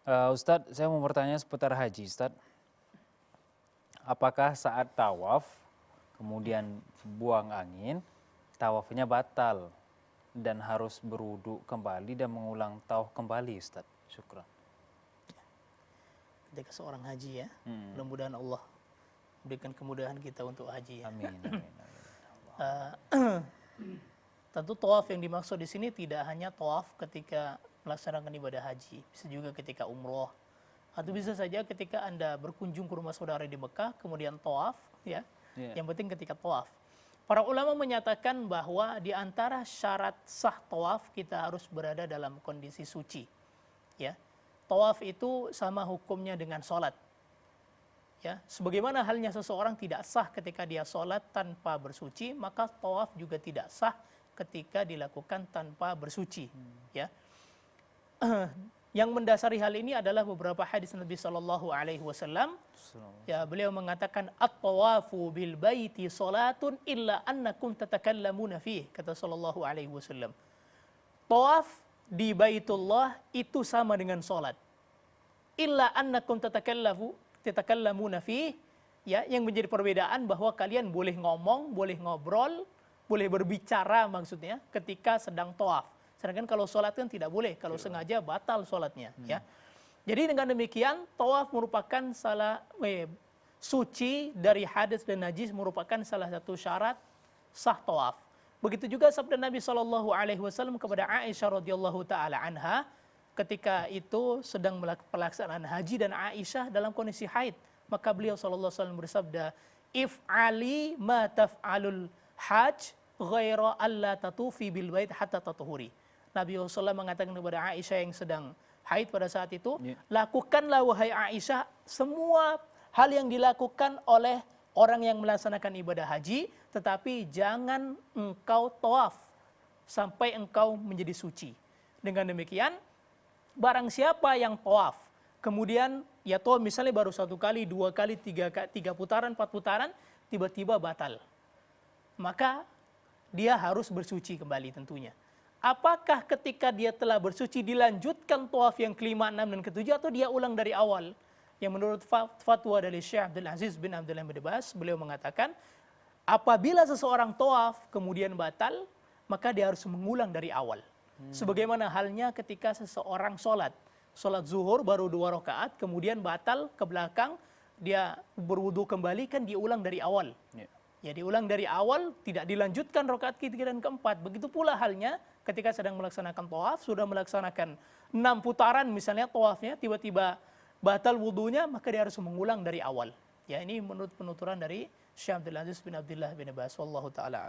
Ustadz, saya mau bertanya seputar haji, Ustadz. Apakah saat tawaf, kemudian buang angin, tawafnya batal dan harus berwudu kembali dan mengulang tawaf kembali, Ustadz? Syukran. Ketika seorang haji ya, Hmm. mudah-mudahan Allah berikan kemudahan kita untuk haji ya. Amin, amin, amin. Tentu tawaf yang dimaksud di sini tidak hanya tawaf ketika melaksanakan ibadah haji, bisa juga ketika umroh, atau bisa saja ketika Anda berkunjung ke rumah saudara di Mekah, kemudian tawaf, ya. Yeah. Yang penting ketika tawaf. Para ulama menyatakan bahwa di antara syarat sah tawaf kita harus berada dalam kondisi suci. Ya. Tawaf itu sama hukumnya dengan sholat. Ya, sebagaimana halnya seseorang tidak sah ketika dia sholat tanpa bersuci, maka tawaf juga tidak sah ketika dilakukan tanpa bersuci. Ya, yang mendasari hal ini adalah beberapa hadis Nabi Shallallahu Alaihi Wasallam. Ya, beliau mengatakan at-tawafu bil baiti salatun illa annakum tatakallamuna fih, kata Shallallahu Alaihi Wasallam. Tawaf di Baitullah itu sama dengan sholat. Illa annakum tatakallamuna fih, ya, yang menjadi perbedaan bahwa kalian boleh ngomong, boleh ngobrol, boleh berbicara maksudnya ketika sedang tawaf. Sedangkan kalau sholat kan tidak boleh, kalau sengaja batal sholatnya. Ya. Jadi dengan demikian tawaf merupakan suci dari hadas dan najis, merupakan salah satu syarat sah tawaf. Begitu juga sabda Nabi SAW kepada Aisyah radhiyallahu taala anha ketika itu sedang pelaksanaan haji dan Aisyah dalam kondisi haid, maka beliau SAW bersabda, if'ali ma taf'alul hajj ghaira alla tatufi bil bait hatta tatuhuri. Nabi SAW mengatakan kepada Aisyah yang sedang haid pada saat itu, lakukanlah wahai Aisyah semua hal yang dilakukan oleh orang yang melaksanakan ibadah haji, tetapi jangan engkau tawaf sampai engkau menjadi suci. Dengan demikian, barang siapa yang tawaf, kemudian ya tawaf misalnya baru 1 kali, 2 kali, 3 putaran, 4 putaran, tiba-tiba batal, maka dia harus bersuci kembali tentunya. Apakah ketika dia telah bersuci dilanjutkan tawaf yang kelima, 6, dan ketujuh, atau dia ulang dari awal? Yang menurut fatwa dari Syekh Abdul Aziz bin Abdullah bin Baz, beliau mengatakan, apabila seseorang tawaf kemudian batal, maka dia harus mengulang dari awal. Sebagaimana halnya ketika seseorang sholat zuhur baru 2 rakaat, kemudian batal ke belakang, dia berwudu kembali, kan diulang dari awal. Ya, diulang dari awal, tidak dilanjutkan rakaat ketiga dan keempat. Begitu pula halnya ketika sedang melaksanakan tawaf, sudah melaksanakan 6 putaran misalnya tawafnya, tiba-tiba batal wudunya, maka dia harus mengulang dari awal. Ya, ini menurut penuturan dari Syekh Abdul Aziz bin Abdullah bin Baz, wallahu taala a'lam.